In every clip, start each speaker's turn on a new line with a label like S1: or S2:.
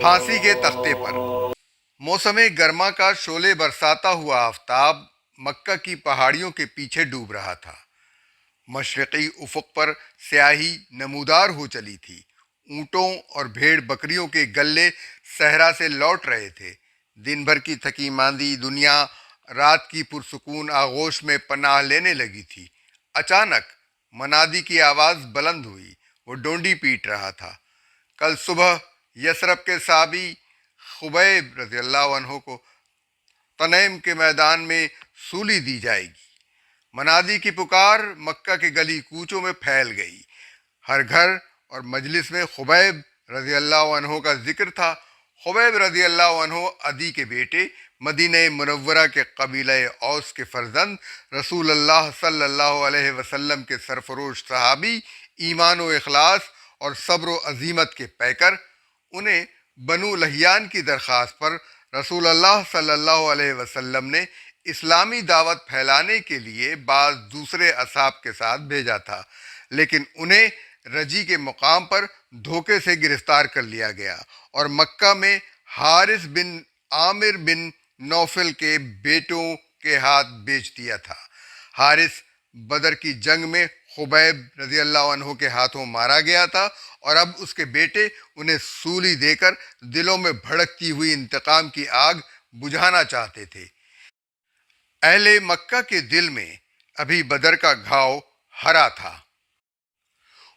S1: फांसी के तख्ते पर मौसम गर्मा का शोले बरसाता हुआ आफताब मक्का की पहाड़ियों के पीछे डूब रहा था। मशरक़ी उफ़ुक़ पर स्याही नमूदार हो चली थी। ऊँटों और भेड़ बकरियों के गल्ले सहरा से लौट रहे थे। दिन भर की थकी मांदी दुनिया रात की पुरसुकून आगोश में पनाह लेने लगी थी। अचानक मनादी की आवाज़ बुलंद हुई। वो डोंडी पीट रहा था। कल सुबह यसरब के साबी खुबैब रज़ियल्लाहु अन्हु को तनईम के मैदान में सूली दी जाएगी। मनादी की पुकार मक्का के गली कूचों में फैल गई। हर घर और मजलिस में खुबैब रज़ियल्लाहु अन्हु का जिक्र था। खुबैब रज़ियल्लाहु अन्हु अदी के बेटे, मदीने मुनव्वरा के कबीले औस के फर्जंद, रसूल अल्लाह सल्लल्लाहु अलैहि वसल्लम के सरफरोश सहाबी, ईमान व इखलास और सब्र व अजीमत के पैकर। उन्हें बनु लहियान की दरख्वास्त पर रसूल अल्लाह सल्लल्लाहु अलैहि वसल्लम ने इस्लामी दावत फैलाने के लिए बाज़ दूसरे असहाब के साथ भेजा था, लेकिन उन्हें रजी के मुकाम पर धोखे से गिरफ्तार कर लिया गया और मक्का में हारिस बिन आमिर बिन नौफल के बेटों के हाथ बेच दिया था। हारिस बदर की जंग में खुबैब रज़ियल्लाहु अन्हु के हाथों मारा गया था और अब उसके बेटे उन्हें सूली देकर दिलों में भड़कती हुई इंतकाम की आग बुझाना चाहते थे। अहले मक्का के दिल में अभी बदर का घाव हरा था।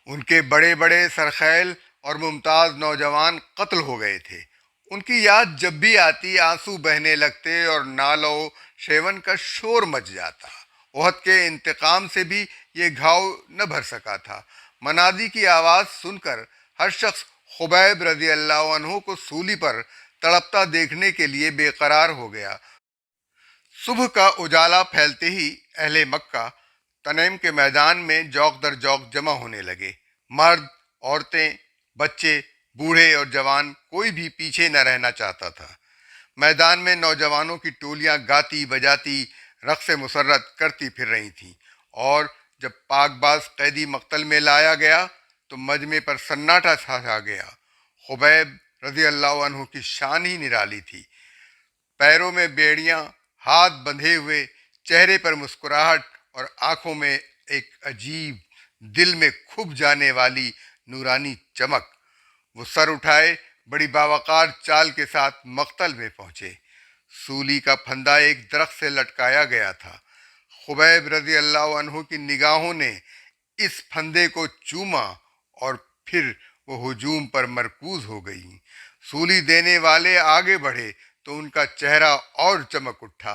S1: उनके बड़े बड़े सरखैल और मुमताज नौजवान कत्ल हो गए थे। उनकी याद जब भी आती आंसू बहने लगते और नालो शेवन का शोर मच जाता। ओहद के इंतकाम से भी ये घाव न भर सका था। मनादी की आवाज़ सुनकर हर शख्स खुबैब रज़ी अल्लाह अन्हु को सूली पर तड़पता देखने के लिए बेकरार हो गया। सुबह का उजाला फैलते ही अहले मक्का तनईम के मैदान में जौक दर जौक जमा होने लगे। मर्द, औरतें, बच्चे, बूढ़े और जवान, कोई भी पीछे न रहना चाहता था। मैदान में नौजवानों की टोलियां गाती बजाती रक़्स मुसर्रत करती फिर रही थीं और जब पाकबाज कैदी मक्तल में लाया गया तो मजमे पर सन्नाटा छा गया। खुबैब रज़ी अल्लाह अन्हु की शान ही निराली थी। पैरों में बेड़ियां, हाथ बंधे हुए, चेहरे पर मुस्कुराहट और आंखों में एक अजीब, दिल में खुब जाने वाली नूरानी चमक। वो सर उठाए बड़ी बावकार चाल के साथ मक्तल में पहुंचे। सूली का फंदा एक दरख्त से लटकाया गया था। खुबैब रज़ी अल्लाह अन्हु की निगाहों ने इस फंदे को चूमा और फिर वो हुजूम पर मरकूज हो गई। सूली देने वाले आगे बढ़े तो उनका चेहरा और चमक उठा।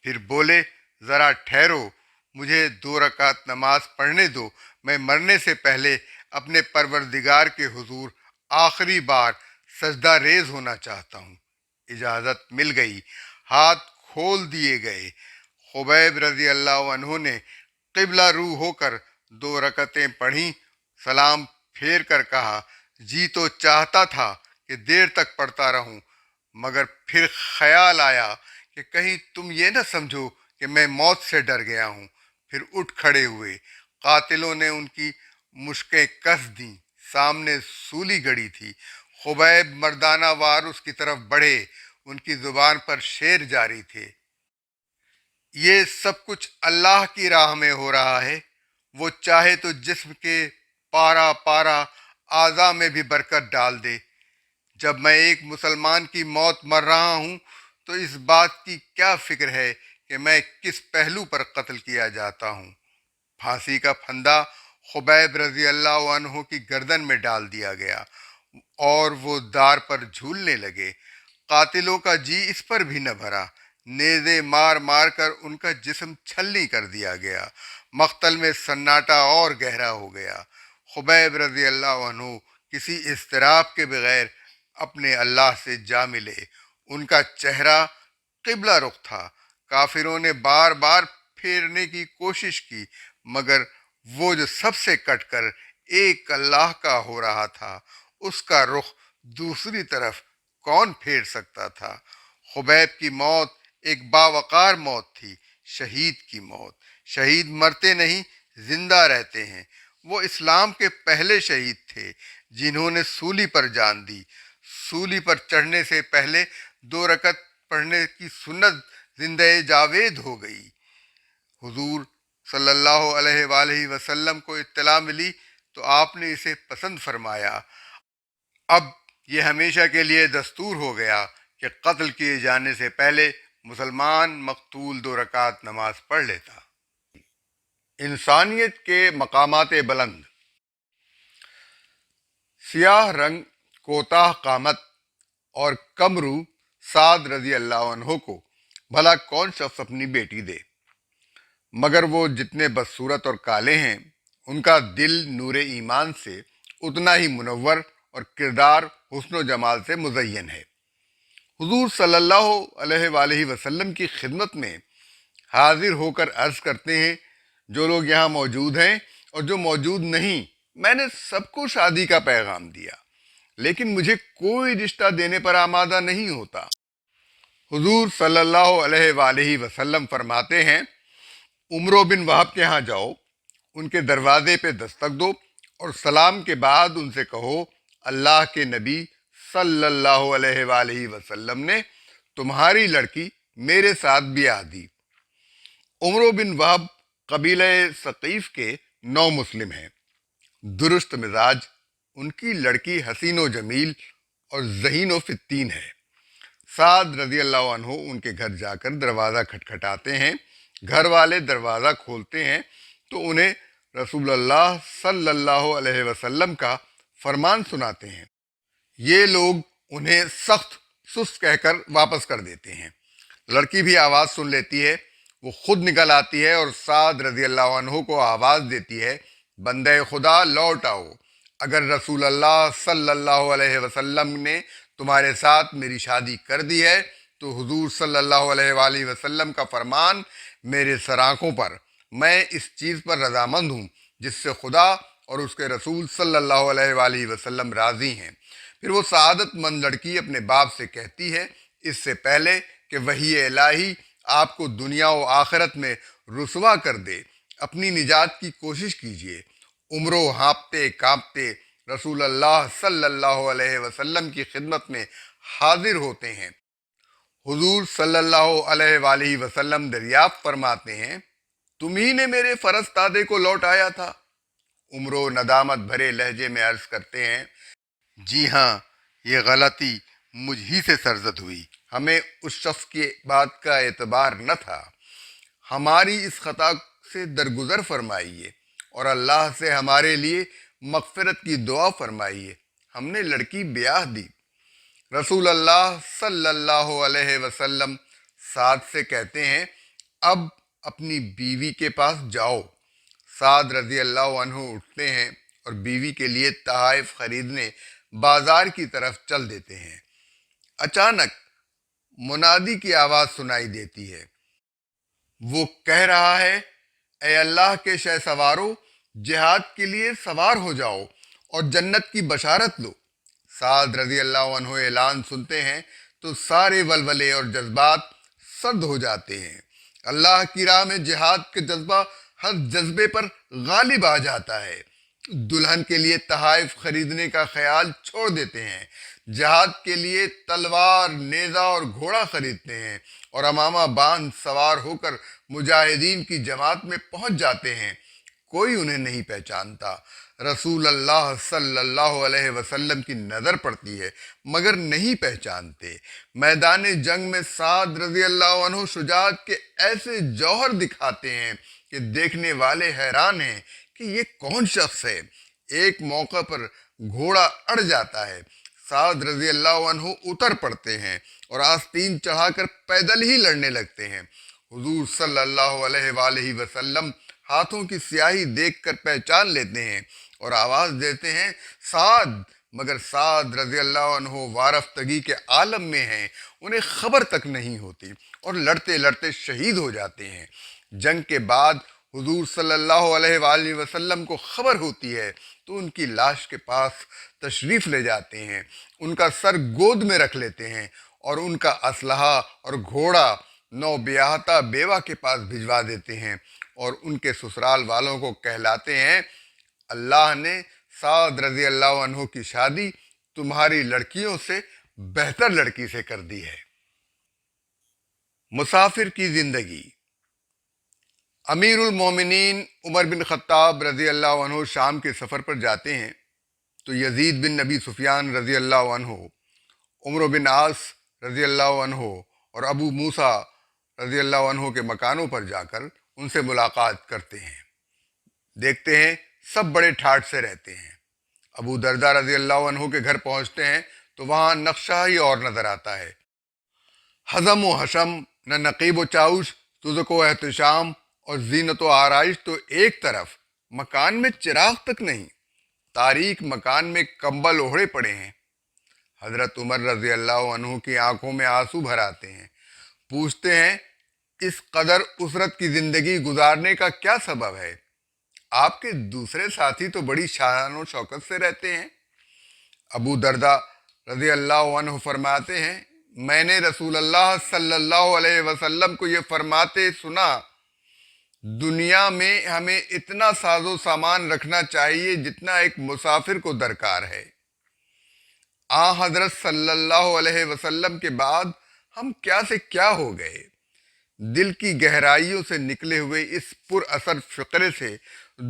S1: फिर बोले, ज़रा ठहरो, मुझे 2 रकात नमाज पढ़ने दो। मैं मरने से पहले अपने परवरदिगार के हुजूर आखिरी बार सजदा रेज होना चाहता हूँ। इजाज़त मिल गई। हाथ खोल दिए गए। खुबैब रज़ी अल्लाह अन्हु ने क़िबला रू होकर 2 रकतें पढ़ी। सलाम फेर कर कहा, जी तो चाहता था कि देर तक पढ़ता रहूं, मगर फिर ख्याल आया कि कहीं तुम ये न समझो कि मैं मौत से डर गया हूँ। फिर उठ खड़े हुए। कातिलों ने उनकी मुश्कें कस दी। सामने सूली गड़ी थी। खुबैब मर्दाना वार उसकी तरफ बढ़े। उनकी जुबान पर शेर जारी थे, ये सब कुछ अल्लाह की राह में हो रहा है। वो चाहे तो जिस्म के पारा पारा आज़ा में भी बरकत डाल दे। जब मैं एक मुसलमान की मौत मर रहा हूँ तो इस बात की क्या फिक्र है कि मैं किस पहलू पर कत्ल किया जाता हूँ। फांसी का फंदा खुबैब रज़ी अल्लाह अन्हु की गर्दन में डाल दिया गया और वो दार पर झूलने लगे। कातिलों का जी इस पर भी न भरा। नेज़े मार मार कर उनका जिस्म छलनी कर दिया गया। मख्तल में सन्नाटा और गहरा हो गया। खुबैब रज़ी अल्लाह अन्हु किसी इस्तराब के बगैर अपने अल्लाह से जा मिले। उनका चेहरा किबला रुख था। काफिरों ने बार बार फेरने की कोशिश की, मगर वो जो सबसे कटकर एक अल्लाह का हो रहा था, उसका रुख दूसरी तरफ कौन फेर सकता था। खुबैब की मौत एक बावकार मौत थी, शहीद की मौत। शहीद मरते नहीं, जिंदा रहते हैं। वो इस्लाम के पहले शहीद थे जिन्होंने सूली पर जान दी। सूली पर चढ़ने से पहले 2 रकत पढ़ने की सुन्नत जिंदे जावेद हो गई। हुजूर सल्लल्लाहु अलैहि वसल्लम को इत्तला मिली तो आपने इसे पसंद फरमाया। अब ये हमेशा के लिए दस्तूर हो गया कि कत्ल किए जाने से पहले मुसलमान मकतूल 2 रकात नमाज पढ़ लेता। इंसानियत के मकामात बुलंद। सियाह रंग, कोताह कामत और कमरू साद रजी अल्लाह अन्हो को भला कौन शख्स अपनी बेटी दे, मगर वो जितने बदसूरत और काले हैं उनका दिल नूरे ईमान से उतना ही मुनव्वर और किरदार हुस्न जमाल से मुज़य्यन है। हुजूर सल्लल्लाहु अलैहि वसल्लम की खिदमत में हाजिर होकर अर्ज करते हैं, जो लोग यहाँ मौजूद हैं और जो मौजूद नहीं, मैंने सबको शादी का पैगाम दिया, लेकिन मुझे कोई रिश्ता देने पर आमादा नहीं होता। हुजूर सल्लल्लाहु अलैहि वसल्लम फरमाते हैं, उमरो बिन वहाब के यहाँ जाओ, उनके दरवाजे पे दस्तक दो और सलाम के बाद उनसे कहो, अल्लाह के नबी सल्लल्लाहु अलैहि वसल्लम ने तुम्हारी लड़की मेरे साथ ब्याह दी। उमरो बिन वहाब कबीले सकीफ के 9 मुस्लिम हैं। दुरुस्त मिजाज, उनकी लड़की हसीनो जमील और ज़हीनो फित्तीन है। साद रज़ी अल्लाह अन्हु उनके घर जाकर दरवाज़ा खटखटाते हैं। घर वाले दरवाज़ा खोलते हैं तो उन्हें रसूलुल्लाह सल्लल्लाहु अलैहि वसल्लम का फरमान सुनाते हैं। ये लोग उन्हें सख्त सुस्त कहकर वापस कर देते हैं। लड़की भी आवाज़ सुन लेती है, वो खुद निकल आती है और साद रज़ी अल्लाह अन्हु को आवाज़ देती है, बंदे खुदा लौट आओ, अगर रसूलुल्लाह सल्लल्लाहु अलैहि वसल्लम ने तुम्हारे साथ मेरी शादी कर दी है तो हुजूर सल्लल्लाहु अलैहि वसल्लम का फरमान मेरे सराखों पर, मैं इस चीज़ पर रजामंद हूँ जिससे खुदा और उसके रसूल सल्लल्लाहु अलैहि वसल्लम राज़ी हैं। फिर वो सआदतमंद लड़की अपने बाप से कहती है, इससे पहले कि वही इलाही आपको दुनिया और आखिरत में रुसवा कर दे, अपनी निजात की कोशिश कीजिए। उम्रों हाँपते कांपते रसूलुल्लाह सल्लल्लाहु अलैहि वसल्लम की खिदमत में हाजिर होते हैं। हुजूर सल्लल्लाहु अलैहि वसल्लम दरियाफ्त फरमाते हैं, तुम्ही ने मेरे फरस्तादे को लौटाया था। उम्रो नदामत भरे लहजे में अर्ज करते हैं, जी हाँ, ये गलती मुझ ही से सरजद हुई, हमें उस शख्स की बात का एतबार न था। हमारी इस खता से दरगुजर फरमाइए और अल्लाह से हमारे लिए मगफिरत की दुआ फरमाइए। हमने लड़की ब्याह दी। रसूल अल्लाह सल्लल्लाहु अलैहि वसल्लम साद से कहते हैं, अब अपनी बीवी के पास जाओ। साद रजी अल्लाह अन्हु उठते हैं और बीवी के लिए तहाइफ खरीदने बाजार की तरफ चल देते हैं। अचानक मुनादी की आवाज़ सुनाई देती है। वो कह रहा है, ए अल्लाह के शह सवारो, जिहाद के लिए सवार हो जाओ और जन्नत की बशारत लो। साद रजी अल्लाह अन्हु ऐलान सुनते हैं तो सारे वलवले और जज्बात सर्द हो जाते हैं। अल्लाह की राह में जिहाद के जज्बा हर जज्बे पर गालिब आ जाता है। दुल्हन के लिए तहाइफ खरीदने का ख्याल छोड़ देते हैं। जिहाद के लिए तलवार, नेज़ा और घोड़ा खरीदते हैं और अमामा बांध सवार होकर मुजाहिदीन की जमात में पहुंच जाते हैं। कोई उन्हें नहीं पहचानता। रसूल अल्लाह सल्लल्लाहु अलैहि वसल्लम की नज़र पड़ती है मगर नहीं पहचानते। मैदान जंग में साद रज़ी अल्लाह अन्हु शुजाअत के ऐसे जौहर दिखाते हैं कि देखने वाले हैरान हैं कि ये कौन शख्स है। एक मौका पर घोड़ा अड़ जाता है। साद रज़ी अल्लाह अन्हु उतर पड़ते हैं और आस्तीन चढ़ाकर पैदल ही लड़ने लगते हैं। हुजूर सल्लल्लाहु अलैहि वसल्लम हाथों की स्याही देखकर पहचान लेते हैं और आवाज़ देते हैं, साद, मगर साद रज़ी अल्लाह अन्हु वारफ्तगी के आलम में हैं, उन्हें खबर तक नहीं होती और लड़ते लड़ते शहीद हो जाते हैं। जंग के बाद हुजूर सल्लल्लाहु अलैहि वसल्लम को खबर होती है तो उनकी लाश के पास तशरीफ़ ले जाते हैं, उनका सर गोद में रख लेते हैं और उनका असलहा और घोड़ा नौब्याहता बेवा के पास भिजवा देते हैं और उनके ससुराल वालों को कहलाते हैं, अल्लाह ने साद रज़ी अल्लाह अन्हु की शादी तुम्हारी लड़कियों से بہتر لڑکی سے کر دی ہے۔ مسافر کی زندگی۔ امیر المومنین عمر بن خطاب رضی اللہ عنہ شام کے سفر پر جاتے ہیں تو یزید بن نبی سفیان رضی اللہ عنہ، عمرو بن عاص رضی اللہ عنہ اور ابو موسیٰ رضی اللہ عنہ کے مکانوں پر جا کر ان سے ملاقات کرتے ہیں۔ دیکھتے ہیں سب بڑے ٹھاٹھ سے رہتے ہیں۔ ابو دردہ رضی اللہ عنہ کے گھر پہنچتے ہیں تو وہاں نقشہ ہی اور نظر آتا ہے۔ حزم و حشم، نہ نقیب و چاؤش، تزک و احتشام اور زینت و آرائش تو ایک طرف، مکان میں چراغ تک نہیں، تاریک مکان میں کمبل اوڑھے پڑے ہیں۔ حضرت عمر رضی اللہ عنہ کی آنکھوں میں آنسو بھر آتے ہیں، پوچھتے ہیں اس قدر اسرت کی زندگی گزارنے کا کیا سبب ہے؟ آپ کے دوسرے ساتھی تو بڑی شان و شوکت سے رہتے ہیں۔ ابو دردہ رضی اللہ عنہ فرماتے ہیں میں نے رسول اللہ صلی اللہ علیہ وسلم کو یہ فرماتے سنا، دنیا میں ہمیں اتنا ساز و سامان رکھنا چاہیے جتنا ایک مسافر کو درکار ہے۔ حضرت صلی اللہ علیہ وسلم کے بعد ہم کیا سے کیا ہو گئے۔ دل کی گہرائیوں سے نکلے ہوئے اس پر اثر فقرے سے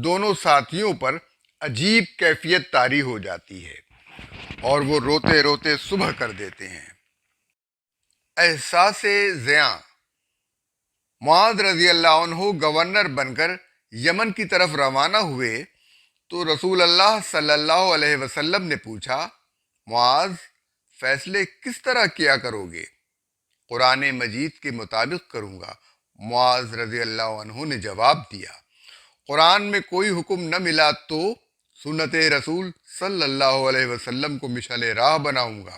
S1: دونوں ساتھیوں پر عجیب کیفیت طاری ہو جاتی ہے اور وہ روتے روتے صبح کر دیتے ہیں۔ احساس زیاں۔ معاذ رضی اللہ عنہ گورنر بن کر یمن کی طرف روانہ ہوئے تو رسول اللہ صلی اللہ علیہ وسلم نے پوچھا معاذ فیصلے کس طرح کیا کرو گے؟ قرآن مجید کے مطابق کروں گا، معاذ رضی اللہ عنہ نے جواب دیا۔ قرآن میں کوئی حکم نہ ملا تو سنت رسول صلی اللہ علیہ وسلم کو مشعل راہ بناؤں گا،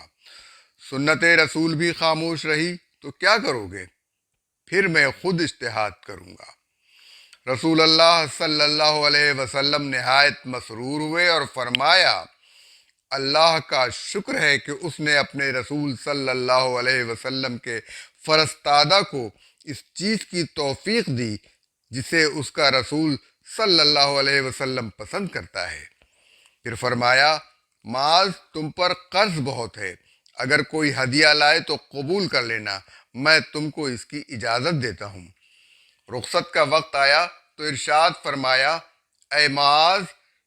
S1: سنت رسول بھی خاموش رہی تو کیا کرو گے؟ پھر میں خود اجتہاد کروں گا۔ رسول اللہ صلی اللہ علیہ وسلم نہایت مسرور ہوئے اور فرمایا اللہ کا شکر ہے کہ اس نے اپنے رسول صلی اللہ علیہ وسلم کے فرستادہ کو اس چیز کی توفیق دی جسے اس کا رسول صلی اللہ علیہ وسلم پسند کرتا ہے۔ پھر فرمایا معاذ تم پر قرض بہت ہے، اگر کوئی ہدیہ لائے تو قبول کر لینا، میں تم کو اس کی اجازت دیتا ہوں۔ رخصت کا وقت آیا تو ارشاد فرمایا اے معاذ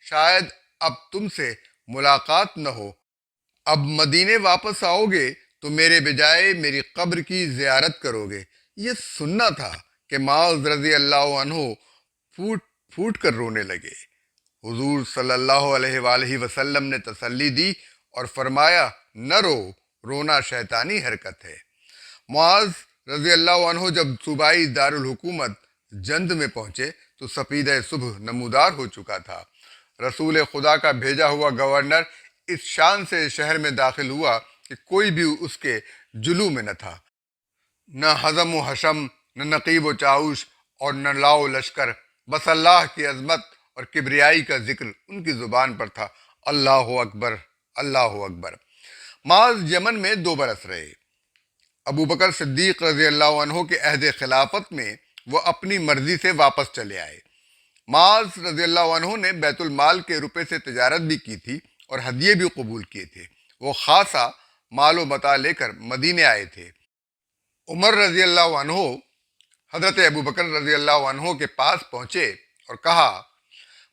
S1: شاید اب تم سے ملاقات نہ ہو، اب مدینے واپس آؤ گے تو میرے بجائے میری قبر کی زیارت کرو گے۔ یہ سننا تھا کہ معاذ رضی اللہ عنہ پھوٹ پھوٹ کر رونے لگے۔ حضور صلی اللہ علیہ وآلہ وسلم نے تسلی دی اور فرمایا نہ رو، رونا شیطانی حرکت ہے۔ معاذ رضی اللہ عنہ جب صوبائی دارالحکومت جند میں پہنچے تو سپیدہ صبح نمودار ہو چکا تھا۔ رسول خدا کا بھیجا ہوا گورنر اس شان سے شہر میں داخل ہوا کہ کوئی بھی اس کے جلو میں نہ تھا، نہ حزم و حشم، نہ نقیب و چاؤش اور نہ لاؤ لشکر، بس اللہ کی عظمت اور کبریائی کا ذکر ان کی زبان پر تھا۔ اللہ اکبر، اللہ اکبر۔ معاذ یمن میں 2 برس رہے۔ ابو بکر صدیق رضی اللہ عنہ کے عہد خلافت میں وہ اپنی مرضی سے واپس چلے آئے۔ معاذ رضی اللہ عنہ نے بیت المال کے روپے سے تجارت بھی کی تھی اور ہدیے بھی قبول کیے تھے۔ وہ خاصا مال و متاع لے کر مدینے آئے تھے۔ عمر رضی اللہ عنہ حضرت ابو بکر رضی اللہ عنہ کے پاس پہنچے اور کہا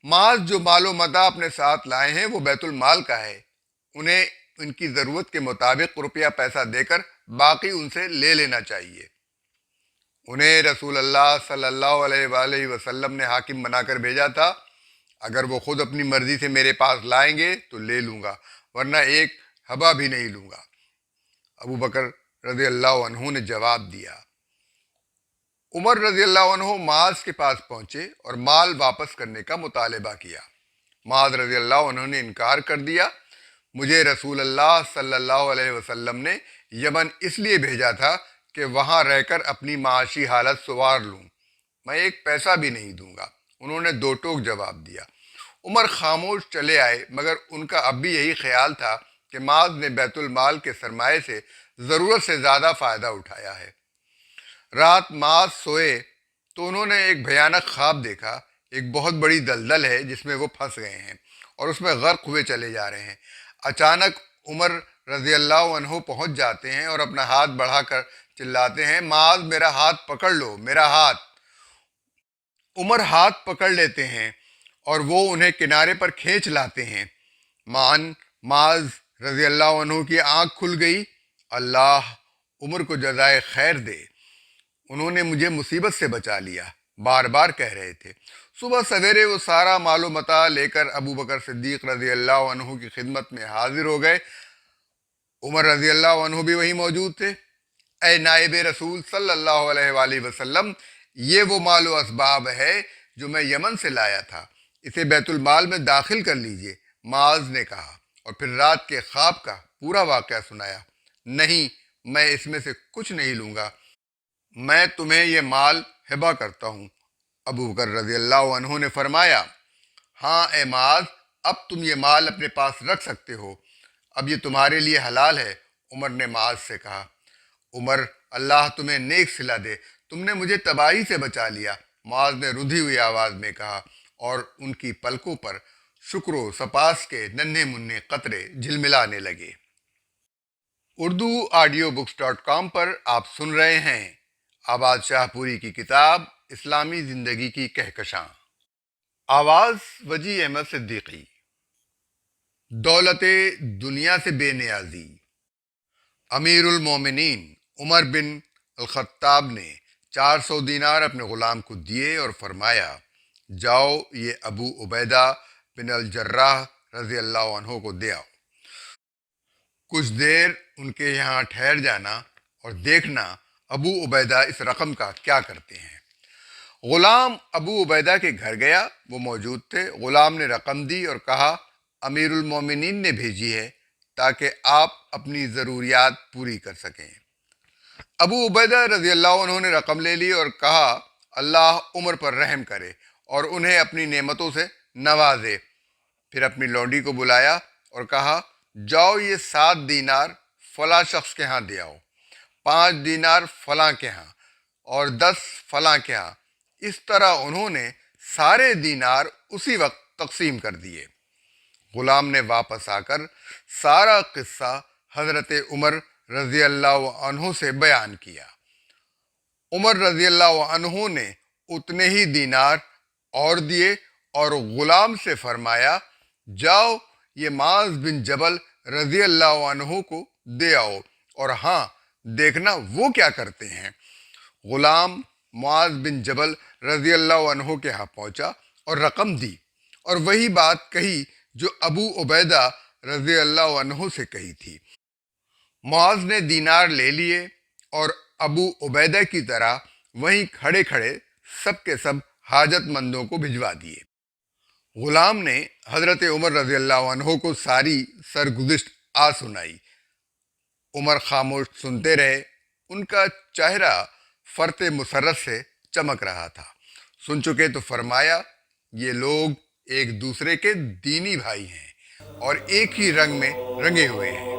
S1: معاذ جو مال و متاع اپنے ساتھ لائے ہیں وہ بیت المال کا ہے، انہیں ان کی ضرورت کے مطابق روپیہ پیسہ دے کر باقی ان سے لے لینا چاہیے۔ انہیں رسول اللہ صلی اللہ علیہ وآلہ وسلم نے حاکم بنا کر بھیجا تھا، اگر وہ خود اپنی مرضی سے میرے پاس لائیں گے تو لے لوں گا، ورنہ ایک حبہ بھی نہیں لوں گا۔ ابو بکر رضی اللہ عنہ نے جواب دیا۔ عمر رضی اللہ عنہ معاذ کے پاس پہنچے اور مال واپس کرنے کا مطالبہ کیا۔ معاذ رضی اللہ عنہ نے انکار کر دیا، مجھے رسول اللہ صلی اللہ علیہ وسلم نے یمن اس لیے بھیجا تھا کہ وہاں رہ کر اپنی معاشی حالت سنوار لوں، میں ایک پیسہ بھی نہیں دوں گا۔ انہوں نے 2 ٹوک جواب دیا۔ عمر خاموش چلے آئے، مگر ان کا اب بھی یہی خیال تھا کہ معاذ نے بیت المال کے سرمایے سے ضرورت سے زیادہ فائدہ اٹھایا ہے۔ رات معاذ سوئے تو انہوں نے ایک بھیانک خواب دیکھا، ایک بہت بڑی دلدل ہے جس میں وہ پھنس گئے ہیں اور اس میں غرق ہوئے چلے جا رہے ہیں۔ اچانک عمر رضی اللہ عنہ پہنچ جاتے ہیں اور اپنا ہاتھ بڑھا کر چلاتے ہیں، معاذ میرا ہاتھ پکڑ لو، میرا ہاتھ۔ عمر ہاتھ پکڑ لیتے ہیں اور وہ انہیں کنارے پر کھینچ لاتے ہیں۔ معاذ رضی اللہ عنہ کی آنکھ کھل گئی۔ اللہ عمر کو جزائے خیر دے، انہوں نے مجھے مصیبت سے بچا لیا، بار بار کہہ رہے تھے۔ صبح سویرے وہ سارا مال و متاع لے کر ابو بکر صدیق رضی اللہ عنہ کی خدمت میں حاضر ہو گئے۔ عمر رضی اللہ عنہ بھی وہیں موجود تھے۔ اے نائب رسول صلی اللہ علیہ وآلہ وسلم، یہ وہ مال و اسباب ہے جو میں یمن سے لایا تھا، اسے بیت المال میں داخل کر لیجئے، معاذ نے کہا، اور پھر رات کے خواب کا پورا واقعہ سنایا۔ نہیں، میں اس میں سے کچھ نہیں لوں گا، میں تمہیں یہ مال ہبہ کرتا ہوں۔ ابو بکر رضی اللہ عنہ نے فرمایا، ہاں اے معاذ، اب تم یہ مال اپنے پاس رکھ سکتے ہو، اب یہ تمہارے لیے حلال ہے۔ عمر نے معاذ سے کہا، عمر، اللہ تمہیں نیک صلہ دے، تم نے مجھے تباہی سے بچا لیا۔ معاذ نے رندھی ہوئی آواز میں کہا، اور ان کی پلکوں پر شکر و سپاس کے ننھے منھے قطرے جھلملانے لگے۔ اردو آڈیو بکس.com پر آپ سن رہے ہیں آباد شاہ پوری کی کتاب اسلامی زندگی کی کہکشاں۔ آواز وجی احمد صدیقی۔ دولت دنیا سے بے نیازی۔ امیر المومنین عمر بن الخطاب نے 400 دینار اپنے غلام کو دیے اور فرمایا، جاؤ یہ ابو عبیدہ بن الجراح رضی اللہ عنہ کو دے آؤ۔ کچھ دیر ان کے یہاں ٹھہر جانا اور دیکھنا ابو عبیدہ اس رقم کا کیا کرتے ہیں۔ غلام ابو عبیدہ کے گھر گیا، وہ موجود تھے۔ غلام نے رقم دی اور کہا، امیر المومنین نے بھیجی ہے تاکہ آپ اپنی ضروریات پوری کر سکیں۔ ابو عبیدہ رضی اللہ عنہ نے رقم لے لی اور کہا، اللہ عمر پر رحم کرے اور انہیں اپنی نعمتوں سے نوازے۔ پھر اپنی لونڈی کو بلایا اور کہا، جاؤ یہ 7 دینار فلاں شخص کے ہاں دے آؤ، 5 دینار فلاں کے ہاں اور 10 فلاں کے ہاں۔ اس طرح انہوں نے سارے دینار اسی وقت تقسیم کر دیے۔ غلام نے واپس آ کر سارا قصہ حضرت عمر رضی اللہ عنہ سے بیان کیا۔ عمر رضی اللہ عنہ نے اتنے ہی دینار اور دیے اور غلام سے فرمایا، جاؤ یہ معاذ بن جبل رضی اللہ عنہ کو دے آؤ، اور ہاں دیکھنا وہ کیا کرتے ہیں۔ غلام معاذ بن جبل رضی اللہ عنہ کے ہاں پہنچا اور رقم دی اور وہی بات کہی جو ابو عبیدہ رضی اللہ عنہ سے کہی تھی۔ معاذ نے دینار لے لیے اور ابو عبیدہ کی طرح وہیں کھڑے کھڑے سب کے سب حاجت مندوں کو بھجوا دیے۔ غلام نے حضرت عمر رضی اللہ عنہ کو ساری سرگزشت سنائی۔ عمر خاموش سنتے رہے، ان کا چہرہ فرط مسرت سے چمک رہا تھا۔ سن چکے تو فرمایا، یہ لوگ ایک دوسرے کے دینی بھائی ہیں اور ایک ہی رنگ میں رنگے ہوئے ہیں۔